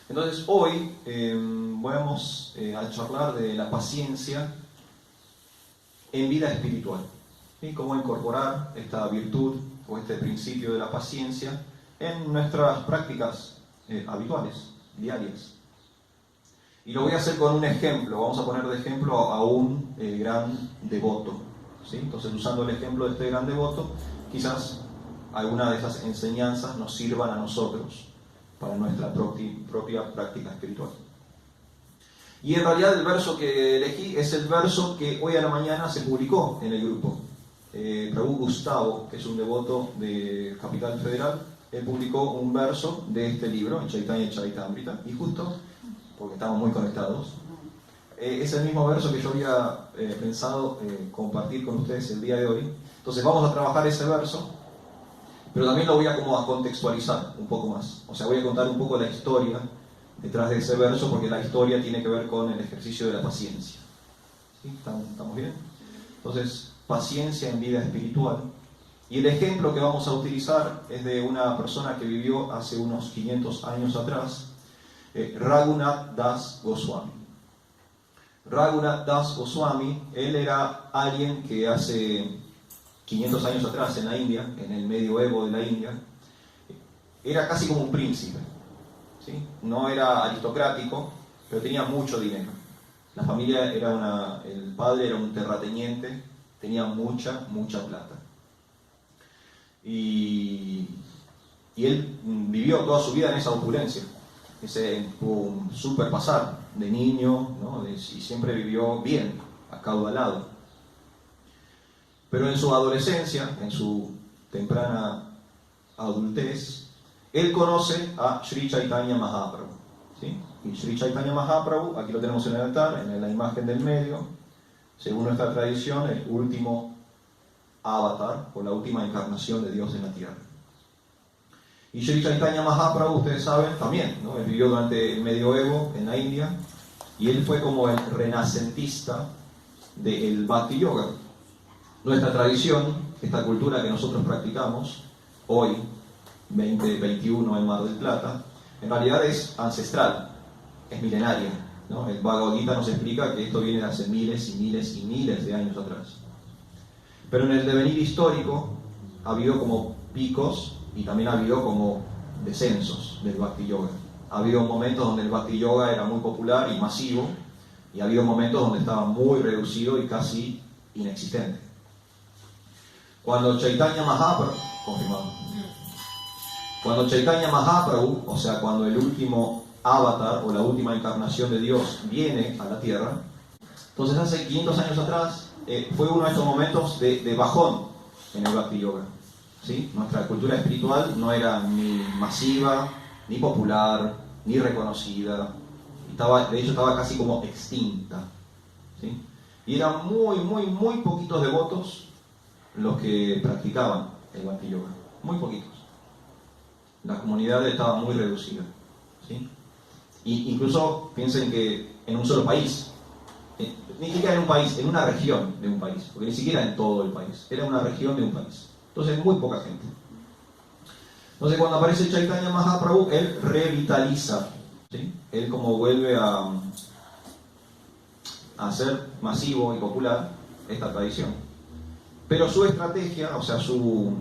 Entonces hoy vamos a charlar de la paciencia en vida espiritual. ¿Sí? Cómo incorporar esta virtud o este principio de la paciencia en nuestras prácticas habituales, diarias. Y lo voy a hacer con un ejemplo. Vamos a poner de ejemplo a un gran devoto. ¿Sí? Entonces, usando el ejemplo de este gran devoto, quizás alguna de esas enseñanzas nos sirvan a nosotros para nuestra propia práctica espiritual. Y en realidad el verso que elegí es el verso que hoy a la mañana se publicó en el grupo. Prabhu Gustavo, que es un devoto de Capital Federal, él publicó un verso de este libro, en Chaitanya Charitamrita, y justo, porque estamos muy conectados, es el mismo verso que yo había pensado compartir con ustedes el día de hoy. Entonces vamos a trabajar ese verso, pero también lo voy a como a contextualizar un poco más. O sea, voy a contar un poco la historia detrás de ese verso, porque la historia tiene que ver con el ejercicio de la paciencia. ¿Sí? ¿Estamos bien? Entonces, paciencia en vida espiritual. Y el ejemplo que vamos a utilizar es de una persona que vivió hace unos 500 años atrás, Raghunath Das Goswami. Raghunath Das Goswami, él era alguien que hace 500 años atrás en la India, en el medioevo de la India, era casi como un príncipe. ¿Sí? No era aristocrático, pero tenía mucho dinero. La familia era el padre era un terrateniente, tenía mucha plata. Y él vivió toda su vida en esa opulencia. Tuvo un super pasar de niño, ¿no? Y siempre vivió bien, acaudalado. Pero en su adolescencia, en su temprana adultez, él conoce a Sri Chaitanya Mahaprabhu. ¿Sí? Y Sri Chaitanya Mahaprabhu, aquí lo tenemos en el altar, en la imagen del medio, según nuestra tradición, el último avatar o la última encarnación de Dios en la tierra. Y Sri Chaitanya Mahaprabhu, ustedes saben, también, ¿no? Él vivió durante el medioevo en la India y él fue como el renacentista del Bhakti Yoga. Nuestra tradición, esta cultura que nosotros practicamos hoy, 2021 en Mar del Plata, en realidad es ancestral, es milenaria, ¿no? El Bhagavad Gita nos explica que esto viene de hace miles y miles y miles de años atrás. Pero en el devenir histórico ha habido como picos y también ha habido como descensos del Bhakti Yoga. Ha habido momentos donde el Bhakti Yoga era muy popular y masivo, y ha habido momentos donde estaba muy reducido y casi inexistente. Cuando Chaitanya Mahaprabhu, confirmado. Cuando Chaitanya Mahaprabhu, o sea, cuando el último avatar o la última encarnación de Dios viene a la tierra, entonces hace 500 años atrás fue uno de estos momentos de bajón en el Bhakti Yoga. ¿Sí? Nuestra cultura espiritual no era ni masiva, ni popular, ni reconocida. De hecho, estaba casi como extinta. ¿Sí? Y eran muy poquitos devotos los que practicaban el Bhakti Yoga. Muy poquitos. La comunidad estaba muy reducida. ¿Sí? Y incluso piensen que en un solo país, ni siquiera en un país, en una región de un país, porque ni siquiera en todo el país, era una región de un país. Entonces, muy poca gente. Entonces, cuando aparece Chaitanya Mahaprabhu, él revitaliza, ¿sí? Él como vuelve a ser masivo y popular esta tradición. Pero su estrategia, o sea, su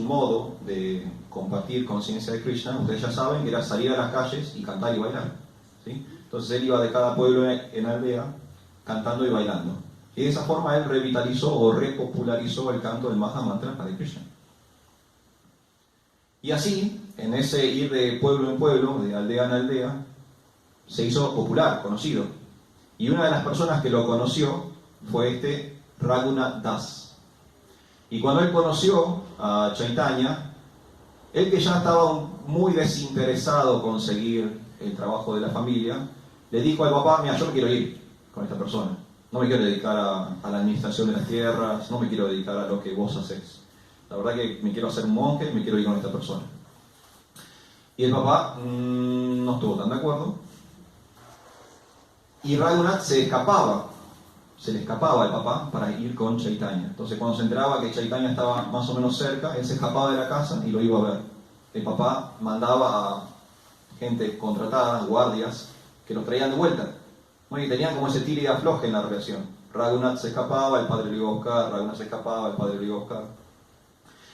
modo de compartir conciencia de Krishna, ustedes ya saben que era salir a las calles y cantar y bailar. ¿Sí? Entonces él iba de cada pueblo en aldea cantando y bailando. Y de esa forma él revitalizó o repopularizó el canto del Mahamantra Hare Krishna. Y así, en ese ir de pueblo en pueblo, de aldea en aldea, se hizo popular, conocido. Y una de las personas que lo conoció fue este Raghunath Das. Y cuando él conoció a Chaitanya, él que ya estaba muy desinteresado con seguir el trabajo de la familia, le dijo al papá: mira, yo me quiero ir con esta persona. No me quiero dedicar a la administración de las tierras, no me quiero dedicar a lo que vos hacés. La verdad que me quiero hacer monje, me quiero ir con esta persona. Y el papá no estuvo tan de acuerdo. Y Raghunath se le escapaba al papá para ir con Chaitanya. Entonces cuando se enteraba que Chaitanya estaba más o menos cerca, él se escapaba de la casa y lo iba a ver. El papá mandaba gente contratada, guardias, que los traían de vuelta. Bueno, y tenían como ese tira y afloje en la relación. Raghunath se escapaba, el padre lo iba a buscar, Raghunath se escapaba, el padre lo iba a buscar.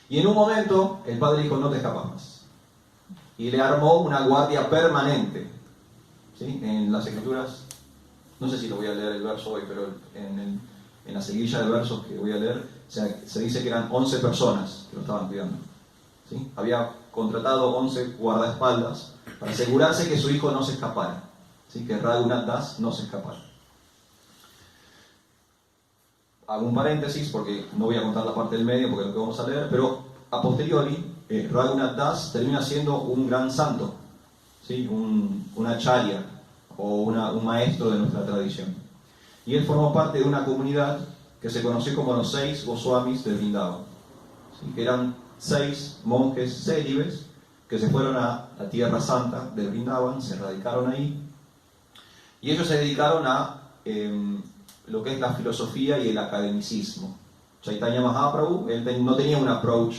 Y en un momento el padre dijo, no te escapas más. Y le armó una guardia permanente. ¿Sí? En las escrituras, no sé si lo voy a leer el verso hoy, pero en la seguilla de versos que voy a leer, se dice que eran 11 personas que lo estaban cuidando. ¿Sí? Había contratado 11 guardaespaldas para asegurarse que su hijo no se escapara. ¿Sí? Que Raghunath Das no se escapara. Hago un paréntesis porque no voy a contar la parte del medio porque es lo que vamos a leer, pero a posteriori Raghunath Das termina siendo un gran santo, ¿sí? un acharya o un maestro de nuestra tradición. Y él formó parte de una comunidad que se conoció como los 6 Goswamis de Vrindavan. ¿Sí? Que eran 6 monjes célibes que se fueron a la tierra santa de Vrindavan, se radicaron ahí, y ellos se dedicaron a lo que es la filosofía y el academicismo. Chaitanya Mahaprabhu, él no tenía un approach,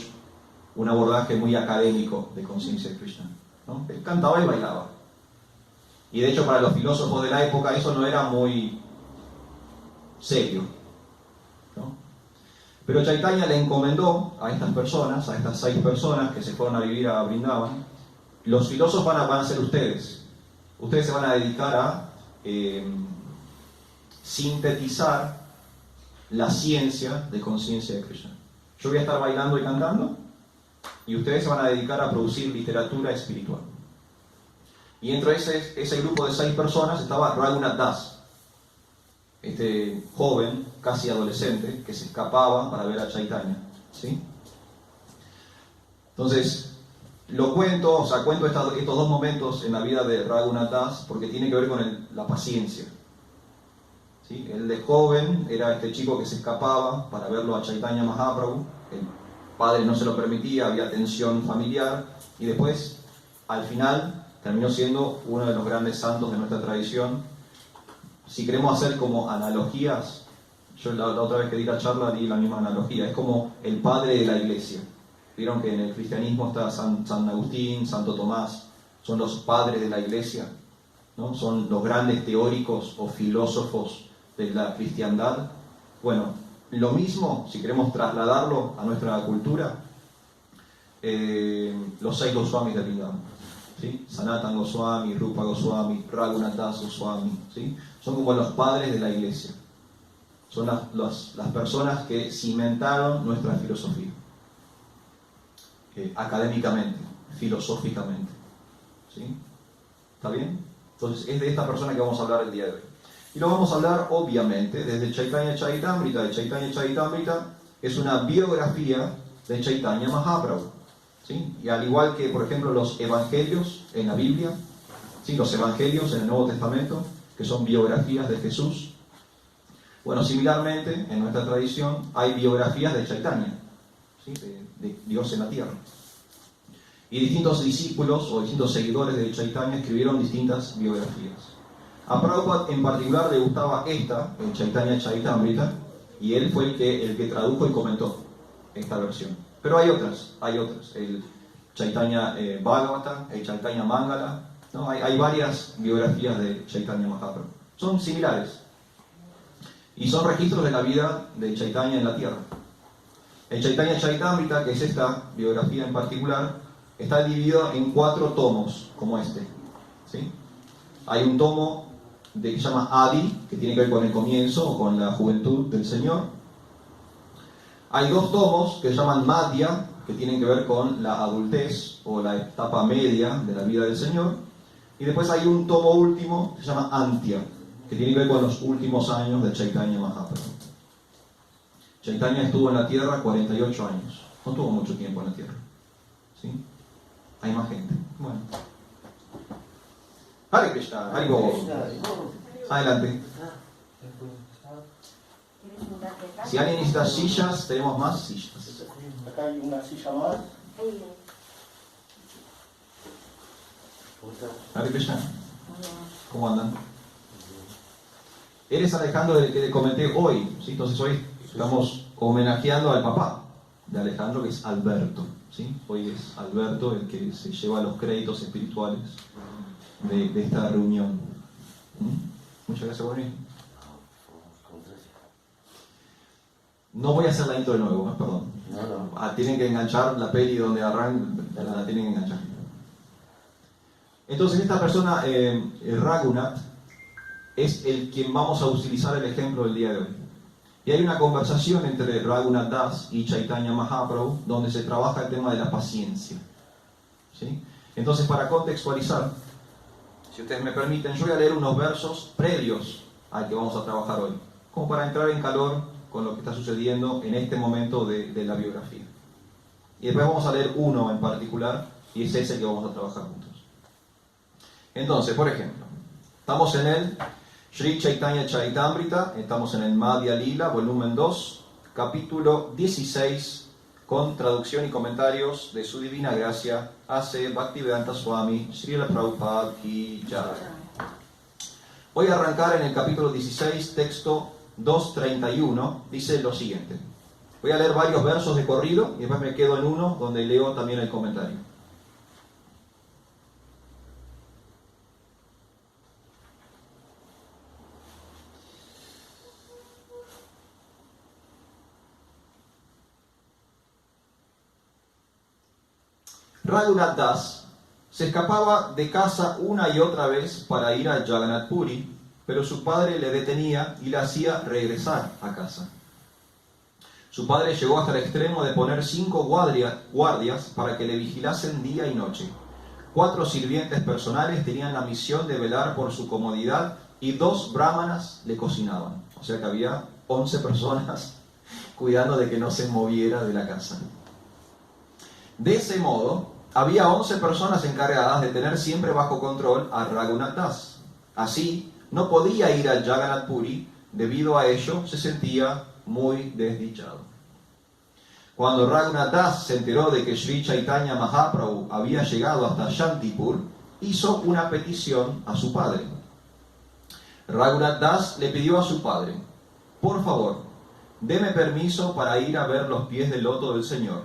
un abordaje muy académico de conciencia de Krishna, ¿no? Él cantaba y bailaba. Y de hecho para los filósofos de la época eso no era muy serio, ¿no? Pero Chaitanya le encomendó a estas personas, a estas 6 personas que se fueron a vivir a Vrindavan, los filósofos van a ser ustedes. Ustedes se van a dedicar a sintetizar la ciencia de conciencia de Krishna. Yo voy a estar bailando y cantando y ustedes se van a dedicar a producir literatura espiritual. Y entre ese grupo de 6 personas estaba Raghunath Das, este joven, casi adolescente, que se escapaba para ver a Chaitanya, ¿sí? Entonces, cuento estos 2 momentos en la vida de Raghunath Das porque tiene que ver con la paciencia. ¿Sí? El de joven era este chico que se escapaba para verlo a Chaitanya Mahaprabhu, el padre no se lo permitía, había tensión familiar, y después, al final, terminó siendo uno de los grandes santos de nuestra tradición. Si queremos hacer como analogías, yo la otra vez que di la charla di la misma analogía, es como el padre de la iglesia. Vieron que en el cristianismo está San Agustín, Santo Tomás, son los padres de la iglesia, ¿no? Son los grandes teóricos o filósofos de la cristiandad. Bueno, lo mismo, si queremos trasladarlo a nuestra cultura, los 6 Goswamis de Vrindavan, ¿sí? Sanatan Goswami, Rupa Goswami, Raghunath Das Goswami, ¿sí? Son como los padres de la iglesia. Son las personas que cimentaron nuestra filosofía, académicamente, filosóficamente, ¿sí? ¿Está bien? Entonces es de esta persona que vamos a hablar el día de hoy. Y lo vamos a hablar, obviamente, desde Chaitanya Charitamrita. De Chaitanya Charitamrita es una biografía de Chaitanya Mahaprabhu, ¿sí? Y al igual que, por ejemplo, los evangelios en la Biblia, ¿sí? Los evangelios en el Nuevo Testamento, que son biografías de Jesús. Bueno, similarmente, en nuestra tradición hay biografías de Chaitanya, ¿sí? de Dios en la tierra. Y distintos discípulos o distintos seguidores de Chaitanya escribieron distintas biografías. A Prabhupada en particular le gustaba esta, el Chaitanya Charitamrita, y él fue el que tradujo y comentó esta versión. Pero hay otras, el Chaitanya Bhagavata, el Chaitanya Mangala, ¿no? Hay varias biografías de Chaitanya Mahaprabhu. Son similares. Y son registros de la vida de Chaitanya en la tierra. El Chaitanya Charitamrita, que es esta biografía en particular, está dividido en 4 tomos, como este, ¿sí? Hay un tomo que se llama Adi, que tiene que ver con el comienzo o con la juventud del Señor. Hay 2 tomos que se llaman Madhya, que tienen que ver con la adultez o la etapa media de la vida del Señor. Y después hay un tomo último que se llama Antya, que tiene que ver con los últimos años de Chaitanya Mahaprabhu. Chaitanya estuvo en la tierra 48 años. No tuvo mucho tiempo en la tierra, ¿sí? Hay más gente. Bueno. Hare Krishna, Hare Bol. Adelante. Si alguien necesita sillas, tenemos más sillas. Acá hay una silla más. Hare Krishna. ¿Cómo andan? Él es Alejandro del que le comenté hoy, ¿sí? Entonces hoy estamos homenajeando al papá de Alejandro, que es Alberto, ¿sí? Hoy es Alberto el que se lleva los créditos espirituales de esta reunión. Muchas gracias, Bonnie. No voy a hacer la intro de nuevo, perdón. No. Tienen que enganchar la peli donde arrancan, la tienen que enganchar. Entonces esta persona, Raghunath, es el quien vamos a utilizar el ejemplo del día de hoy. Y hay una conversación entre Raghunath Das y Chaitanya Mahaprabhu donde se trabaja el tema de la paciencia. ¿Sí? Entonces, para contextualizar, si ustedes me permiten, yo voy a leer unos versos previos al que vamos a trabajar hoy, como para entrar en calor con lo que está sucediendo en este momento de la biografía. Y después vamos a leer uno en particular, y es ese que vamos a trabajar juntos. Entonces, por ejemplo, estamos en el Sri Chaitanya Charitamrita, estamos en el Madhya Lila, volumen 2, capítulo 16, con traducción y comentarios de su divina gracia, A.C. Bhaktivedanta Swami, Srila Prabhupada Ki Jai. Voy a arrancar en el capítulo 16, texto 231, dice lo siguiente. Voy a leer varios versos de corrido y después me quedo en uno donde leo también el comentario. Raghunath Das se escapaba de casa una y otra vez para ir a Jagannath Puri, pero su padre le detenía y le hacía regresar a casa. Su padre llegó hasta el extremo de poner 5 guardias para que le vigilasen día y noche. 4 sirvientes personales tenían la misión de velar por su comodidad y 2 brahmanas le cocinaban. O sea que había 11 personas cuidando de que no se moviera de la casa. De ese modo, había 11 personas encargadas de tener siempre bajo control a Raghunath Das. Así, no podía ir a Jagannath Puri, debido a ello se sentía muy desdichado. Cuando Raghunath Das se enteró de que Sri Chaitanya Mahaprabhu había llegado hasta Shantipur, hizo una petición a su padre. Raghunath Das le pidió a su padre: por favor, deme permiso para ir a ver los pies del loto del Señor.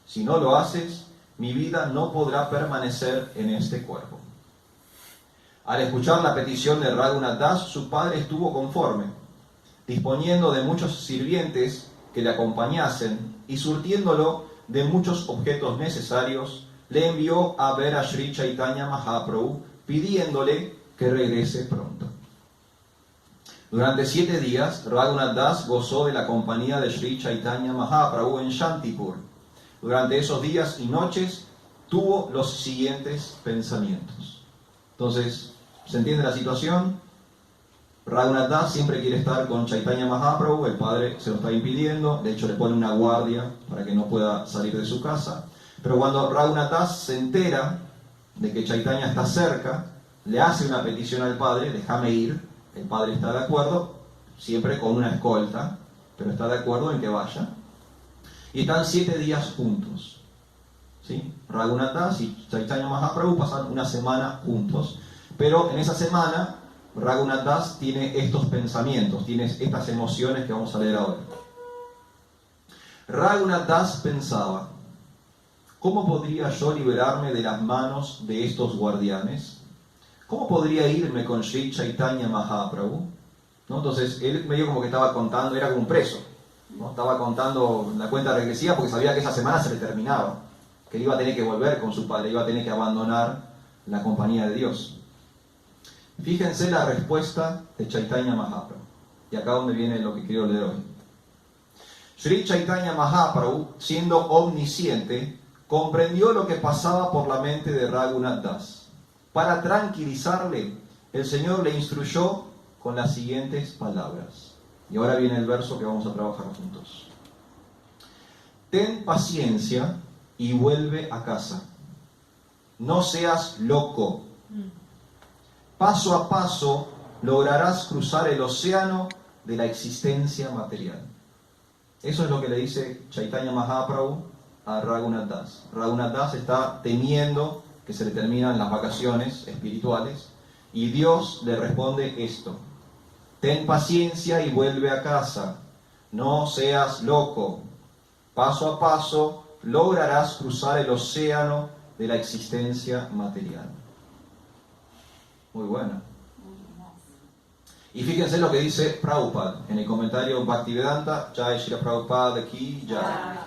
Si no lo haces, mi vida no podrá permanecer en este cuerpo. Al escuchar la petición de Raghunath Das, su padre estuvo conforme, disponiendo de muchos sirvientes que le acompañasen y surtiéndolo de muchos objetos necesarios, le envió a ver a Sri Chaitanya Mahaprabhu, pidiéndole que regrese pronto. Durante 7 días, Raghunath Das gozó de la compañía de Sri Chaitanya Mahaprabhu en Shantipur. Durante esos días y noches tuvo los siguientes pensamientos. Entonces, ¿se entiende la situación? Raghunath Das siempre quiere estar con Chaitanya Mahaprabhu, el padre se lo está impidiendo, de hecho le pone una guardia para que no pueda salir de su casa. Pero cuando Raghunath Das se entera de que Chaitanya está cerca, le hace una petición al padre: déjame ir. El padre está de acuerdo, siempre con una escolta, pero está de acuerdo en que vaya. Y están 7 días juntos. ¿Sí? Raghunath Das y Chaitanya Mahaprabhu pasan una semana juntos. Pero en esa semana, Raghunath Das tiene estos pensamientos, tiene estas emociones que vamos a leer ahora. Raghunath Das pensaba: ¿cómo podría yo liberarme de las manos de estos guardianes? ¿Cómo podría irme con Sri Chaitanya Mahaprabhu? ¿No? Entonces, él medio como que estaba contando, era como un preso, ¿no? Estaba contando la cuenta regresiva porque sabía que esa semana se le terminaba, que él iba a tener que volver con su padre, iba a tener que abandonar la compañía de Dios. Fíjense la respuesta de Chaitanya Mahaprabhu, y acá donde viene lo que quiero leer hoy. Sri Chaitanya Mahaprabhu, siendo omnisciente, comprendió lo que pasaba por la mente de Raghunath Das. Para tranquilizarle, el Señor le instruyó con las siguientes palabras. Y ahora viene el verso que vamos a trabajar juntos. Ten paciencia y vuelve a casa. No seas loco. Paso a paso lograrás cruzar el océano de la existencia material. Eso es lo que le dice Chaitanya Mahaprabhu a Raghunath Das. Raghunath Das está temiendo que se le terminan las vacaciones espirituales y Dios le responde esto: ten paciencia y vuelve a casa. No seas loco. Paso a paso lograrás cruzar el océano de la existencia material. Muy bueno. Y fíjense lo que dice Prabhupada en el comentario Bhaktivedanta, Jai Shri Prabhupada Ki Jai.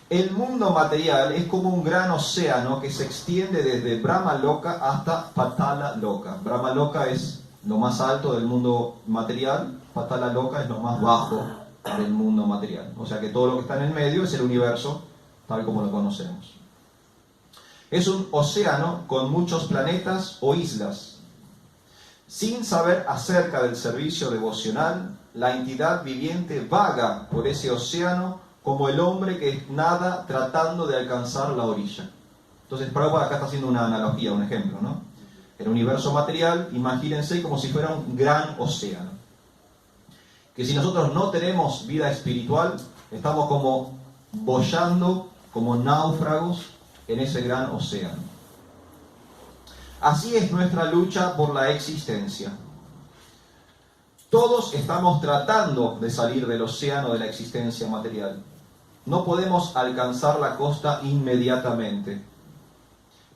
El mundo material es como un gran océano que se extiende desde Brahma Loka hasta Patala Loka. Brahma Loka es lo más alto del mundo material, Patala Loka es lo más bajo del mundo material. O sea que todo lo que está en el medio es el universo tal como lo conocemos. Es un océano con muchos planetas o islas. Sin saber acerca del servicio devocional, la entidad viviente vaga por ese océano como el hombre que nada tratando de alcanzar la orilla. Entonces, Prabhupada acá está haciendo una analogía, un ejemplo, ¿no? El universo material, imagínense como si fuera un gran océano. Que si nosotros no tenemos vida espiritual, estamos como boyando, como náufragos en ese gran océano. Así es nuestra lucha por la existencia. Todos estamos tratando de salir del océano de la existencia material. No podemos alcanzar la costa inmediatamente.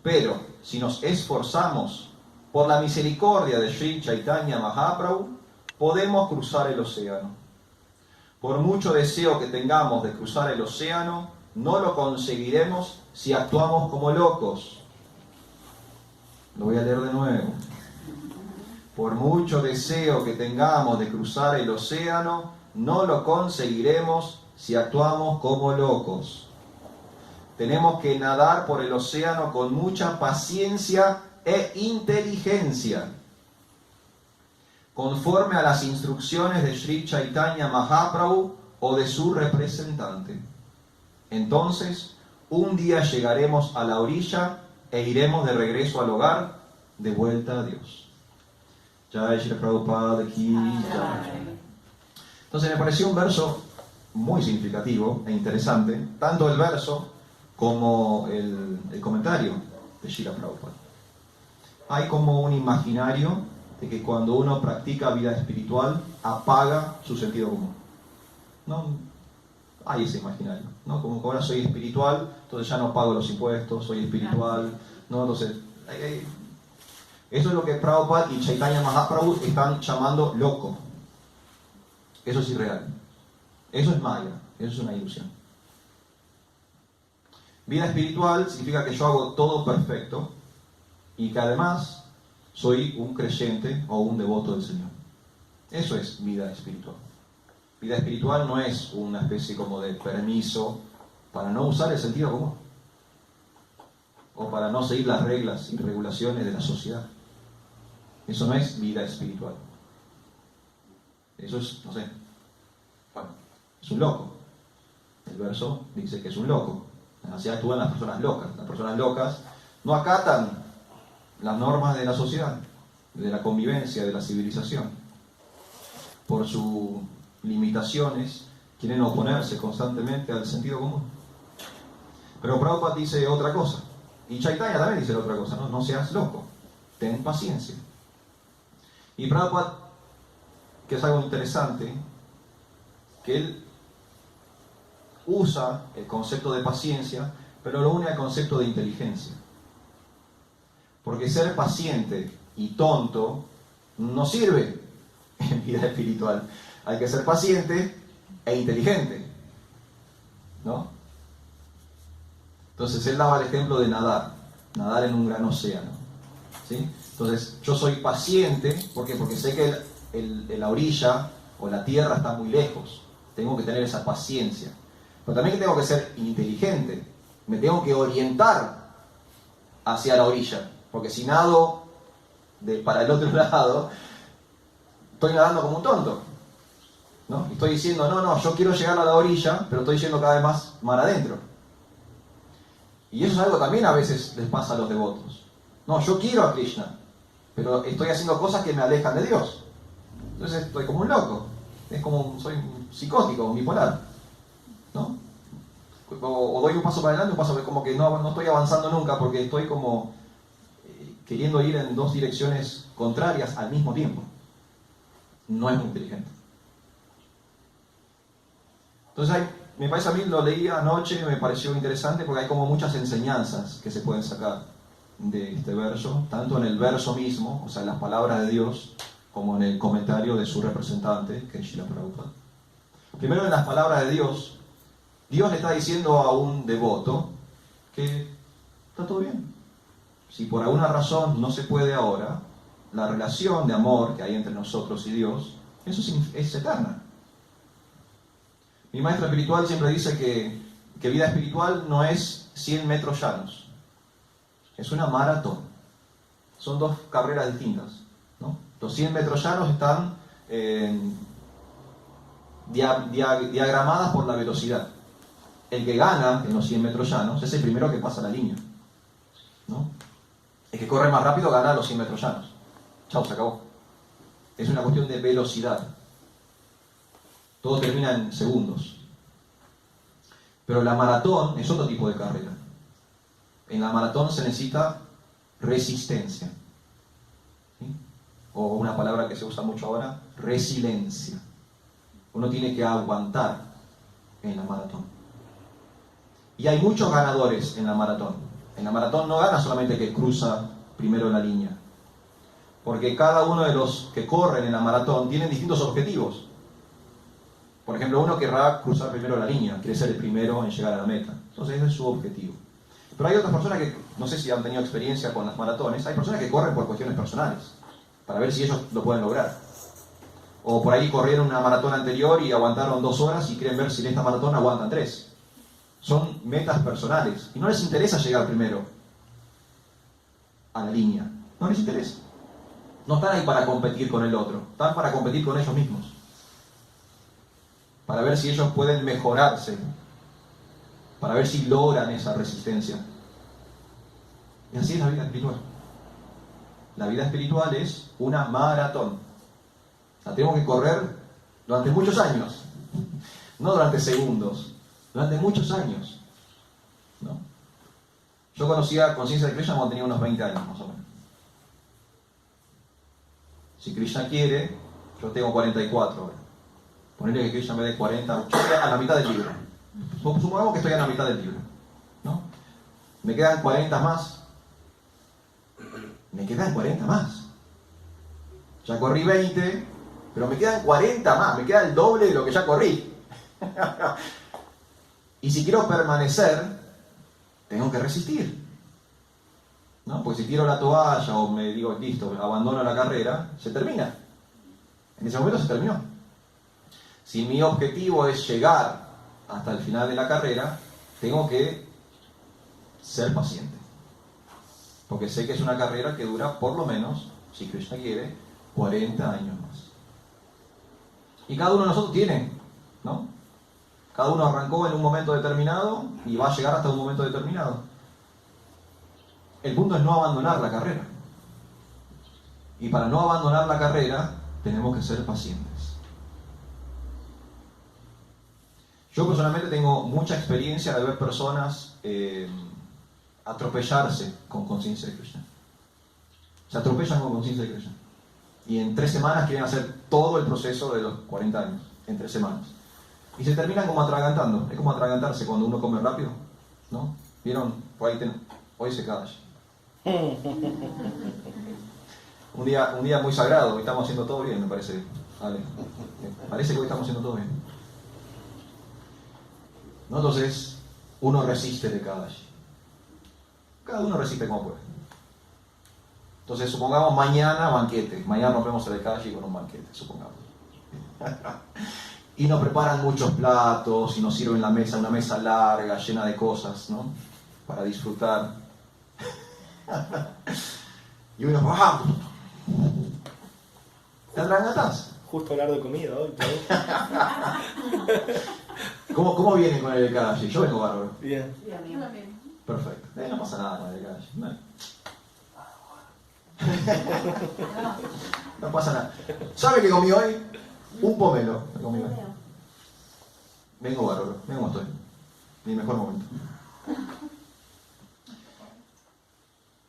Pero si nos esforzamos por la misericordia de Sri Chaitanya Mahaprabhu, podemos cruzar el océano. Por mucho deseo que tengamos de cruzar el océano, no lo conseguiremos si actuamos como locos. Lo voy a leer de nuevo. Por mucho deseo que tengamos de cruzar el océano, no lo conseguiremos si actuamos como locos. Tenemos que nadar por el océano con mucha paciencia e inteligencia, conforme a las instrucciones de Sri Chaitanya Mahaprabhu o de su representante. Entonces, un día llegaremos a la orilla e iremos de regreso al hogar, de vuelta a Dios. Jai Shri Prabhupada Ki Jai. Entonces me pareció un verso muy significativo e interesante, tanto el verso como el comentario de Srila Prabhupada. Hay como un imaginario de que cuando uno practica vida espiritual, apaga su sentido común. ¿No? Hay ese imaginario, ¿no? Como que ahora soy espiritual, entonces ya no pago los impuestos, soy espiritual, ¿no? Entonces, eso es lo que Prabhupada y Chaitanya Mahaprabhu están llamando loco. Eso es irreal. Eso es maya, eso es una ilusión. Vida espiritual significa que yo hago todo perfecto y que además soy un creyente o un devoto del Señor. Eso es vida espiritual. Vida espiritual no es una especie como de permiso para no usar el sentido común o para no seguir las reglas y regulaciones de la sociedad. Eso no es vida espiritual. Eso es, no sé, bueno, es un loco. El verso dice que es un loco. Así actúan las personas locas. Las personas locas no acatan las normas de la sociedad, de la convivencia, de la civilización. Por sus limitaciones, quieren oponerse constantemente al sentido común. Pero Prabhupada dice otra cosa. Y Chaitanya también dice otra cosa, ¿no? No seas loco, ten paciencia. Y Prabhupada, que es algo interesante, que él usa el concepto de paciencia, pero lo une al concepto de inteligencia. Porque ser paciente y tonto no sirve en vida espiritual. Hay que ser paciente e inteligente, ¿no? Entonces él daba el ejemplo de nadar en un gran océano, ¿sí? Entonces yo soy paciente, ¿por qué? Porque sé que la orilla o la tierra está muy lejos. Tengo que tener esa paciencia. Pero también tengo que ser inteligente. Me tengo que orientar hacia la orilla. Porque si nado para el otro lado, estoy nadando como un tonto, ¿no? Estoy diciendo, no, yo quiero llegar a la orilla, pero estoy yendo cada vez más mar adentro. Y eso es algo que también a veces les pasa a los devotos. No, yo quiero a Krishna, pero estoy haciendo cosas que me alejan de Dios. Entonces estoy como un loco. Es como, soy un psicótico, un bipolar, ¿no? O doy un paso para adelante, un paso como que no estoy avanzando nunca porque estoy como queriendo ir en dos direcciones contrarias al mismo tiempo. No es muy inteligente. Entonces me parece, a mí lo leí anoche y me pareció interesante porque hay como muchas enseñanzas que se pueden sacar de este verso, tanto en el verso mismo, o sea, en las palabras de Dios, como en el comentario de su representante, que es Srila Prabhupada. Primero, en las palabras de Dios, Dios le está diciendo a un devoto que está todo bien. Si por alguna razón no se puede ahora, la relación de amor que hay entre nosotros y Dios, eso es eterna. Mi maestra espiritual siempre dice que vida espiritual no es 100 metros llanos, es una maratón. Son dos carreras distintas, ¿no? Los 100 metros llanos están diagramadas por la velocidad. El que gana en los 100 metros llanos es el primero que pasa la línea, ¿no? El que corre más rápido gana los 100 metros llanos. Chao, se acabó. Es una cuestión de velocidad. Todo termina en segundos. Pero la maratón es otro tipo de carrera. En la maratón se necesita resistencia, ¿sí? O una palabra que se usa mucho ahora, resiliencia. Uno tiene que aguantar en la maratón. Y hay muchos ganadores en la maratón. En la maratón no gana solamente el que cruza primero la línea. Porque cada uno de los que corren en la maratón tienen distintos objetivos. Por ejemplo, uno querrá cruzar primero la línea, quiere ser el primero en llegar a la meta. Entonces ese es su objetivo. Pero hay otras personas que, no sé si han tenido experiencia con las maratones, hay personas que corren por cuestiones personales, para ver si ellos lo pueden lograr. O por ahí corrieron una maratón anterior y aguantaron 2 horas y quieren ver si en esta maratón aguantan 3. Son metas personales y no les interesa llegar primero a la línea. No les interesa. No están ahí para competir con el otro, están para competir con ellos mismos. Para ver si ellos pueden mejorarse, para ver si logran esa resistencia. Y así es la vida espiritual. La vida espiritual es una maratón. La tenemos que correr durante muchos años, no durante segundos, durante muchos años, ¿no? Yo conocía Conciencia de Krishna cuando tenía unos 20 años, más o menos. Si Krishna quiere, yo tengo 44 ahora. Ponerle que Krishna me dé 40, yo estoy a la mitad del libro. Supongamos que estoy a la mitad del libro, ¿no? Me quedan 40 más. Me quedan 40 más. Ya corrí 20, pero me quedan 40 más. Me queda el doble de lo que ya corrí. Y si quiero permanecer, tengo que resistir, ¿no? Porque si tiro la toalla o me digo, listo, abandono la carrera, se termina. En ese momento se terminó. Si mi objetivo es llegar hasta el final de la carrera, tengo que ser paciente. Porque sé que es una carrera que dura por lo menos, si Krishna quiere, 40 años más. Y cada uno de nosotros tiene, ¿no? Cada uno arrancó en un momento determinado y va a llegar hasta un momento determinado. El punto es no abandonar la carrera. Y para no abandonar la carrera, tenemos que ser pacientes. Yo personalmente tengo mucha experiencia de ver personas atropellarse con conciencia de Krishna. Se atropellan con conciencia de Krishna. Y en 3 semanas quieren hacer todo el proceso de los 40 años, en 3 semanas. Y se terminan como atragantando. Es como atragantarse cuando uno come rápido, ¿no? ¿Vieron? Hoy se calla. Un día muy sagrado, hoy estamos haciendo todo bien, me parece. Vale. Me parece que hoy estamos haciendo todo bien, ¿no? Entonces, uno resiste de cada uno resiste como puede. Entonces, supongamos mañana banquete. Mañana rompemos el Ekashi con un banquete, supongamos. Y nos preparan muchos platos y nos sirven la mesa, una mesa larga, llena de cosas, ¿no? Para disfrutar. Y uno, ¡wow! ¿Te atragantas? Justo hablar de comida hoy, ¿Cómo viene con el Ekashi? Yo vengo bárbaro. Bien. Perfecto. No pasa nada con el Ekashi. No pasa nada. ¿Sabe qué comí hoy? Un pomelo. Comí hoy. Vengo bárbaro. Vengo como estoy. Mi mejor momento.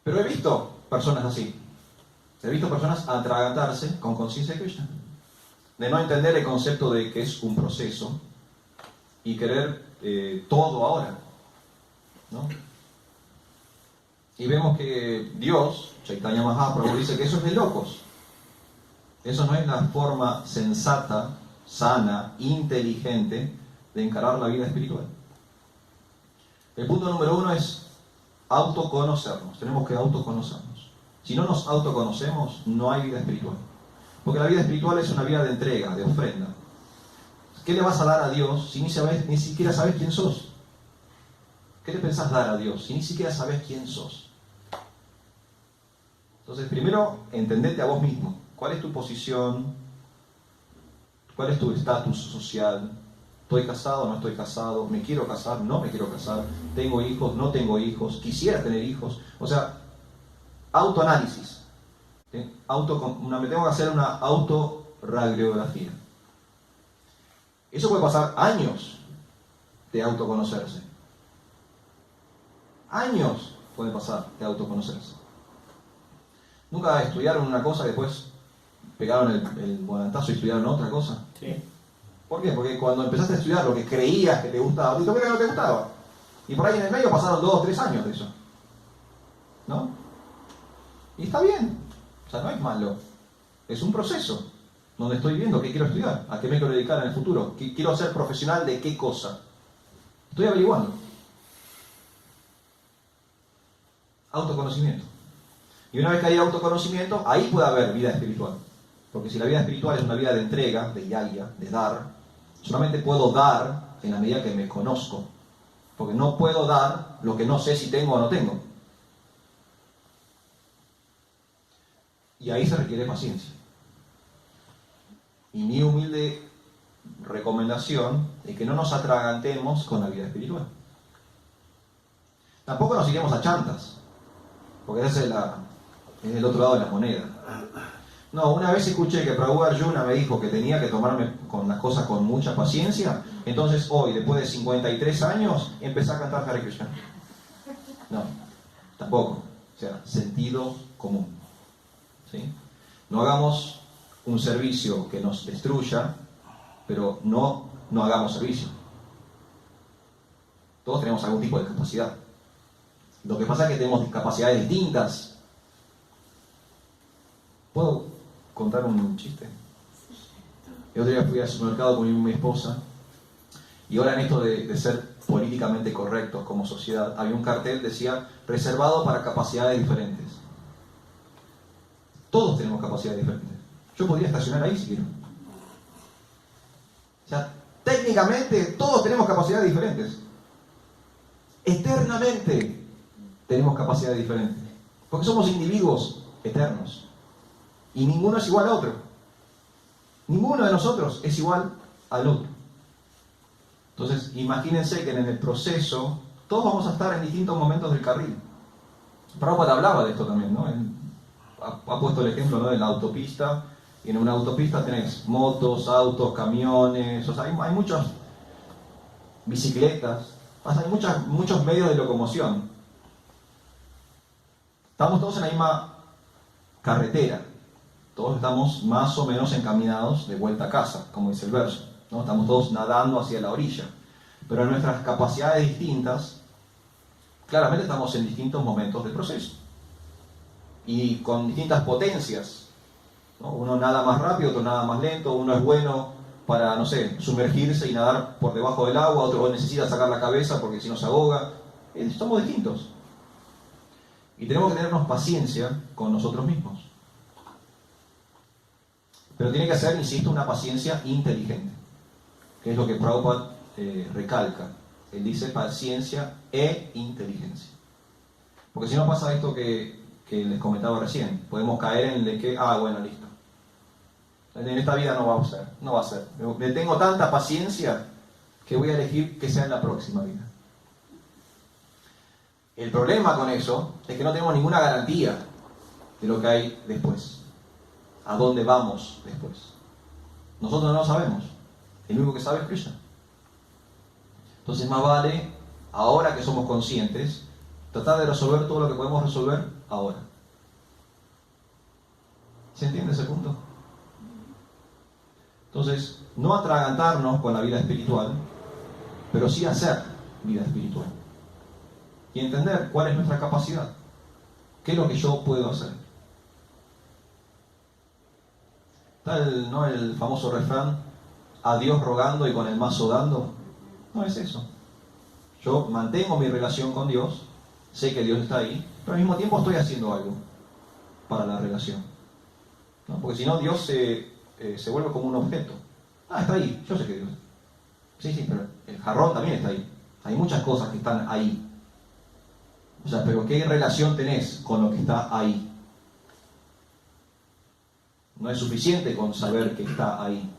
Pero he visto personas así. He visto personas atragantarse con conciencia de Krishna. De no entender el concepto de que es un proceso y querer todo ahora, ¿no? Y vemos que Dios, Chaitanya Mahaprabhu, dice que eso es de locos. Eso no es la forma sensata, sana, inteligente de encarar la vida espiritual. El punto número 1 es autoconocernos. Tenemos que autoconocernos. Si no nos autoconocemos, no hay vida espiritual. Porque la vida espiritual es una vida de entrega, de ofrenda. ¿Qué le vas a dar a Dios si ni siquiera sabes quién sos? ¿Qué le pensás dar a Dios si ni siquiera sabes quién sos? Entonces, primero, entendete a vos mismo. ¿Cuál es tu posición? ¿Cuál es tu estatus social? ¿Estoy casado o no estoy casado? ¿Me quiero casar? ¿No me quiero casar? ¿Tengo hijos? ¿No tengo hijos? ¿Quisiera tener hijos? O sea, autoanálisis. ¿Sí? Me tengo que hacer una autoradiografía. Eso puede pasar años de autoconocerse. Años puede pasar de autoconocerse. Nunca estudiaron una cosa y después pegaron el volantazo y estudiaron otra cosa. Sí. ¿Por qué? Porque cuando empezaste a estudiar lo que creías que te gustaba, te que no te gustaba. Y por ahí en el medio pasaron 2 o 3 años de eso. ¿No? Y está bien. O sea, no es malo. Es un proceso donde estoy viendo qué quiero estudiar, a qué me quiero dedicar en el futuro, quiero ser profesional de qué cosa. Estoy averiguando. Autoconocimiento. Y una vez que hay autoconocimiento, ahí puede haber vida espiritual. Porque si la vida espiritual es una vida de entrega, de yagya, de dar, solamente puedo dar en la medida que me conozco. Porque no puedo dar lo que no sé si tengo o no tengo. Y ahí se requiere paciencia. Y mi humilde recomendación es que no nos atragantemos con la vida espiritual. Tampoco nos iremos a chantas, porque ese es el otro lado de la moneda. No, una vez escuché que Prabhu Arjuna me dijo que tenía que tomarme con las cosas con mucha paciencia, entonces hoy, después de 53 años, empecé a cantar Hare Krishna. No, tampoco. O sea, sentido común. ¿Sí? No hagamos un servicio que nos destruya, pero no hagamos servicio. Todos tenemos algún tipo de capacidad. Lo que pasa es que tenemos capacidades distintas. ¿Puedo contar un chiste? El otro día fui al supermercado con mi esposa y ahora en esto de ser políticamente correctos como sociedad, había un cartel que decía reservado para capacidades diferentes. Todos tenemos capacidades diferentes. Yo podría estacionar ahí si quiero. O sea, técnicamente todos tenemos capacidades diferentes. Eternamente tenemos capacidades diferentes. Porque somos individuos eternos. Y ninguno es igual a otro. Ninguno de nosotros es igual al otro. Entonces, imagínense que en el proceso todos vamos a estar en distintos momentos del carril. Prabhupada hablaba de esto también, ¿no? Él ha puesto el ejemplo, ¿no?, de la autopista. Y en una autopista tenés motos, autos, camiones, o sea, hay muchas bicicletas, hay muchos medios de locomoción. Estamos todos en la misma carretera. Todos estamos más o menos encaminados de vuelta a casa, como dice el verso, ¿no? Estamos todos nadando hacia la orilla. Pero en nuestras capacidades distintas, claramente estamos en distintos momentos del proceso. Y con distintas potencias, ¿no? Uno nada más rápido, otro nada más lento, uno es bueno para, no sé, sumergirse y nadar por debajo del agua, otro necesita sacar la cabeza porque si no se ahoga. Somos distintos. Y tenemos que tenernos paciencia con nosotros mismos. Pero tiene que ser, insisto, una paciencia inteligente, que es lo que Prabhupada recalca. Él dice paciencia e inteligencia. Porque si no pasa esto que les comentaba recién, podemos caer en el de que, bueno, listo. En esta vida no va a ser. Le tengo tanta paciencia que voy a elegir que sea en la próxima vida. El problema con eso es que no tenemos ninguna garantía de lo que hay después. ¿A dónde vamos después? Nosotros no lo sabemos. El único que sabe es Krishna. Entonces más vale, ahora que somos conscientes, tratar de resolver todo lo que podemos resolver ahora. ¿Se entiende ese punto? Entonces, no atragantarnos con la vida espiritual, pero sí hacer vida espiritual. Y entender cuál es nuestra capacidad. ¿Qué es lo que yo puedo hacer? Tal, ¿no? El famoso refrán, a Dios rogando y con el mazo dando. No es eso. Yo mantengo mi relación con Dios, sé que Dios está ahí, pero al mismo tiempo estoy haciendo algo para la relación, ¿no? Porque si no, Dios se vuelve como un objeto. Ah, está ahí, yo sé que Dios. Sí, pero el jarrón también está ahí. Hay muchas cosas que están ahí. O sea, pero ¿qué relación tenés con lo que está ahí? No es suficiente con saber que está ahí.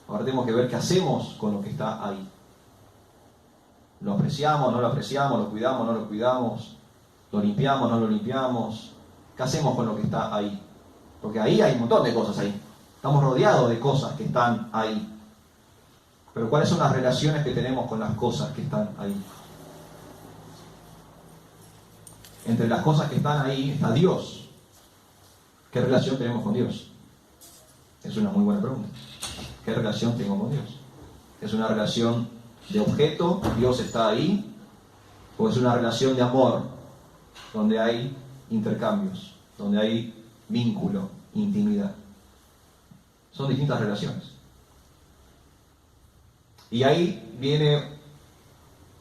Ahora tenemos que ver qué hacemos con lo que está ahí. ¿Lo apreciamos, no lo apreciamos? ¿Lo cuidamos, no lo cuidamos? ¿Lo limpiamos, no lo limpiamos? ¿Qué hacemos con lo que está ahí? Porque ahí hay un montón de cosas ahí. Estamos rodeados de cosas que están ahí. Pero ¿cuáles son las relaciones que tenemos con las cosas que están ahí? Entre las cosas que están ahí está Dios. ¿Qué relación tenemos con Dios? Es una muy buena pregunta. ¿Qué relación tengo con Dios? ¿Es una relación de objeto? ¿Dios está ahí? ¿O es una relación de amor? Donde hay intercambios, donde hay vínculo, intimidad. Son distintas relaciones. Y ahí viene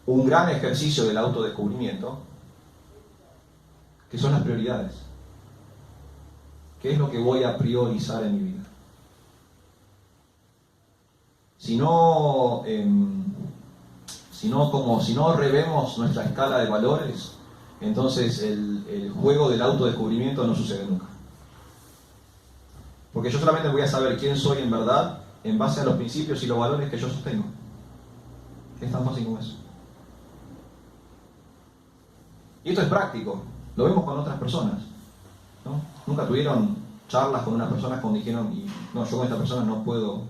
un gran ejercicio del autodescubrimiento, que son las prioridades. ¿Qué es lo que voy a priorizar en mi vida? Si no revemos nuestra escala de valores, entonces el juego del autodescubrimiento no sucede nunca. Porque yo solamente voy a saber quién soy en verdad en base a los principios y los valores que yo sostengo. Es tan fácil como eso. Y esto es práctico, lo vemos con otras personas, ¿no? Nunca tuvieron charlas con unas personas cuando dijeron, no, yo con esta persona no puedo,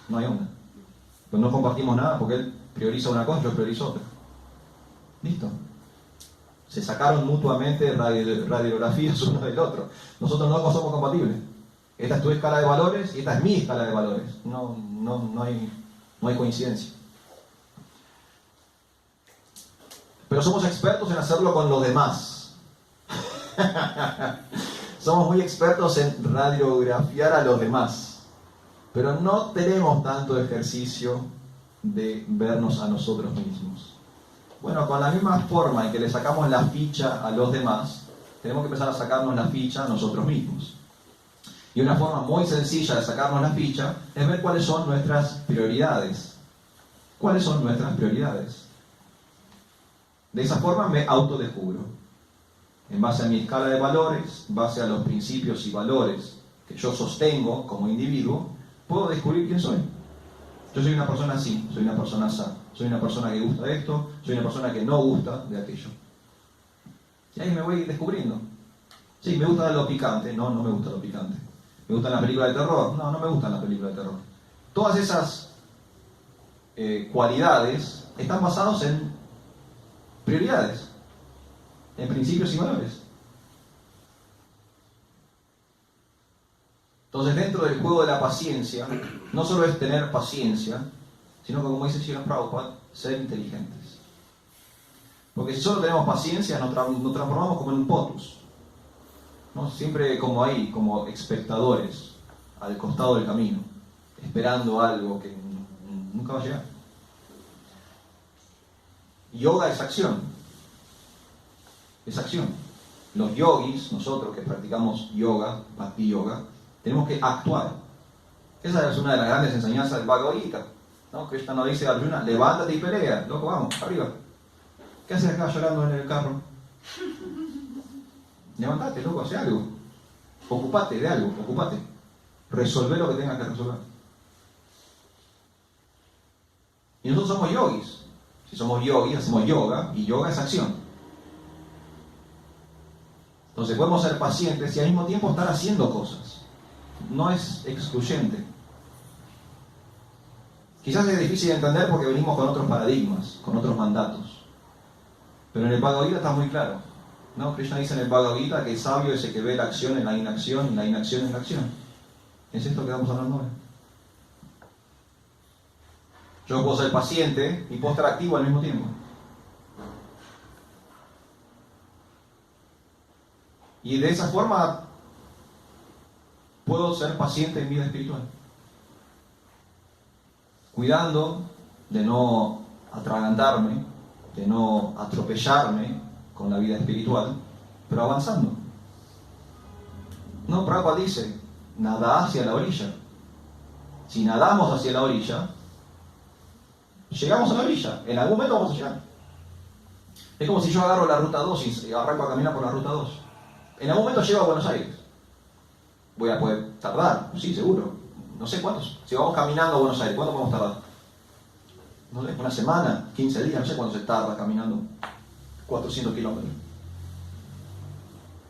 no hay onda. Pues no compartimos nada porque él prioriza una cosa, yo priorizo otra. Listo. Se sacaron mutuamente radiografías uno del otro. Nosotros no somos compatibles. Esta es tu escala de valores y esta es mi escala de valores. No hay coincidencia. Pero somos expertos en hacerlo con los demás. Somos muy expertos en radiografiar a los demás. Pero no tenemos tanto ejercicio de vernos a nosotros mismos. Bueno, con la misma forma en que le sacamos la ficha a los demás, tenemos que empezar a sacarnos la ficha a nosotros mismos. Y una forma muy sencilla de sacarnos la ficha es ver cuáles son nuestras prioridades. ¿Cuáles son nuestras prioridades? De esa forma me autodescubro. En base a mi escala de valores, en base a los principios y valores que yo sostengo como individuo, puedo descubrir quién soy. Yo soy una persona así, soy una persona así, soy una persona que gusta de esto, soy una persona que no gusta de aquello. Y ahí me voy descubriendo. Sí, me gusta lo picante, no me gusta lo picante. ¿Me gustan las películas de terror? No me gustan las películas de terror. Todas esas cualidades están basadas en prioridades, en principios y valores. Entonces, dentro del juego de la paciencia, no solo es tener paciencia, sino que, como dice Srila Prabhupada, ser inteligentes. Porque si solo tenemos paciencia, nos transformamos como en un potus, ¿no? Siempre como ahí, como espectadores, al costado del camino, esperando algo que nunca va a llegar. Yoga es acción. Es acción. Los yogis, nosotros que practicamos yoga, bhakti yoga, tenemos que actuar. Esa es una de las grandes enseñanzas del Bhagavad Gita, ¿no? Krishna nos dice a Arjuna, levántate y pelea, loco, vamos, arriba. ¿Qué haces acá llorando en el carro? Levantate, loco, hace algo. Ocupate de algo, ocupate. Resolvé lo que tengas que resolver. Y nosotros somos yogis. Si somos yogis, hacemos yoga, y yoga es acción. Entonces podemos ser pacientes y al mismo tiempo estar haciendo cosas. No es excluyente. Quizás es difícil de entender porque venimos con otros paradigmas, con otros mandatos. Pero en el Bhagavad Gita está muy claro, ¿no? Krishna dice en el Bhagavad Gita que el sabio es el que ve la acción en la inacción y la inacción en la acción. Es esto que vamos a hablar ahora. Yo puedo ser paciente y puedo estar activo al mismo tiempo. Y de esa forma puedo ser paciente en vida espiritual, cuidando de no atragantarme, de no atropellarme con la vida espiritual, pero avanzando. No, Prabhupada dice, nada hacia la orilla. Si nadamos hacia la orilla, llegamos a la orilla. En algún momento vamos a llegar. Es como si yo agarro la ruta 2 y arranco a caminar por la ruta 2. En algún momento llego a Buenos Aires. Voy a poder tardar, sí, seguro. No sé cuántos. Si vamos caminando a Buenos Aires, ¿cuánto podemos tardar? No sé, una semana, 15 días, no sé cuánto se tarda caminando 400 kilómetros.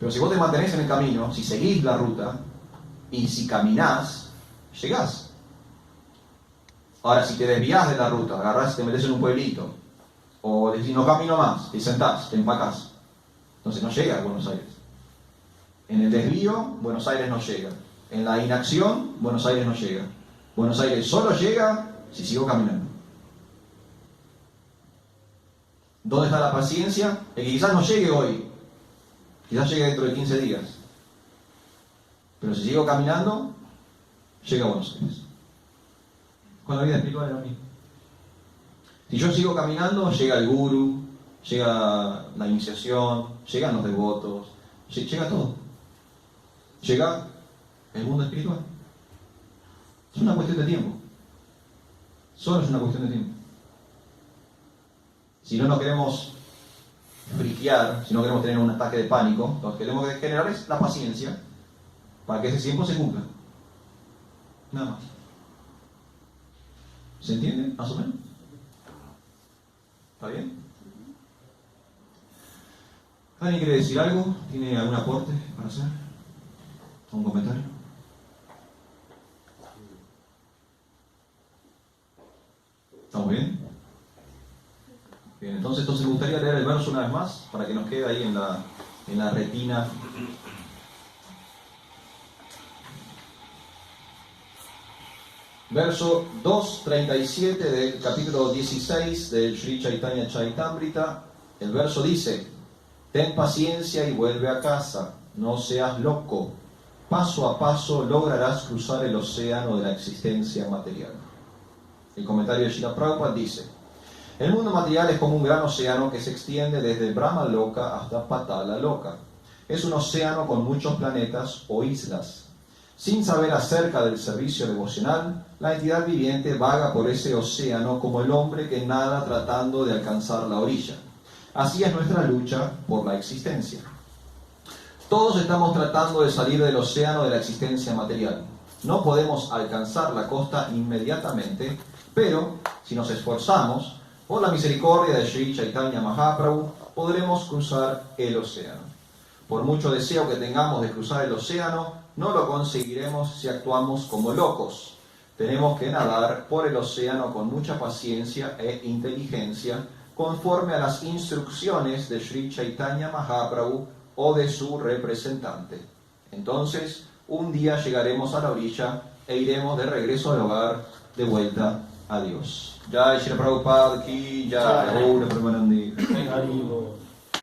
Pero si vos te mantenés en el camino, si seguís la ruta y si caminás, llegás. Ahora, si te desvías de la ruta, agarrás y te metes en un pueblito, o decís no camino más, te sentás, te empacás, entonces no llegas a Buenos Aires. En el desvío, Buenos Aires no llega. En la inacción, Buenos Aires no llega. Buenos Aires solo llega si sigo caminando. ¿Dónde está la paciencia? Que quizás no llegue hoy, quizás llegue dentro de 15 días. Pero si sigo caminando, llega a Buenos Aires. Con la vida espiritual es lo mismo. Si yo sigo caminando, llega el guru, llega la iniciación, llegan los devotos, llega todo. Llega el mundo espiritual. Es una cuestión de tiempo. Solo es una cuestión de tiempo. Si no nos queremos friquear, si no queremos tener un ataque de pánico, lo que tenemos que generar es la paciencia para que ese tiempo se cumpla. Nada más. ¿Se entiende? ¿Más o menos? ¿Está bien? ¿Alguien quiere decir algo? ¿Tiene algún aporte para hacer? ¿Un comentario? ¿Estamos bien? Bien, entonces me gustaría leer el verso una vez más para que nos quede ahí en la retina. Verso 2.37 del capítulo 16 del Sri Chaitanya Charitamrita. El verso dice: ten paciencia y vuelve a casa, no seas loco. Paso a paso lograrás cruzar el océano de la existencia material. El comentario de Srila Prabhupada dice: el mundo material es como un gran océano que se extiende desde Brahma Loka hasta Patala Loka. Es un océano con muchos planetas o islas. Sin saber acerca del servicio devocional, la entidad viviente vaga por ese océano como el hombre que nada tratando de alcanzar la orilla. Así es nuestra lucha por la existencia. Todos estamos tratando de salir del océano de la existencia material. No podemos alcanzar la costa inmediatamente, pero si nos esforzamos, por la misericordia de Sri Chaitanya Mahaprabhu, podremos cruzar el océano. Por mucho deseo que tengamos de cruzar el océano, no lo conseguiremos si actuamos como locos. Tenemos que nadar por el océano con mucha paciencia e inteligencia, conforme a las instrucciones de Sri Chaitanya Mahaprabhu o de su representante. Entonces, un día llegaremos a la orilla e iremos de regreso al hogar, de vuelta a Dios. Jai Shri Prabhupada ki jai. Gaura Premanandi.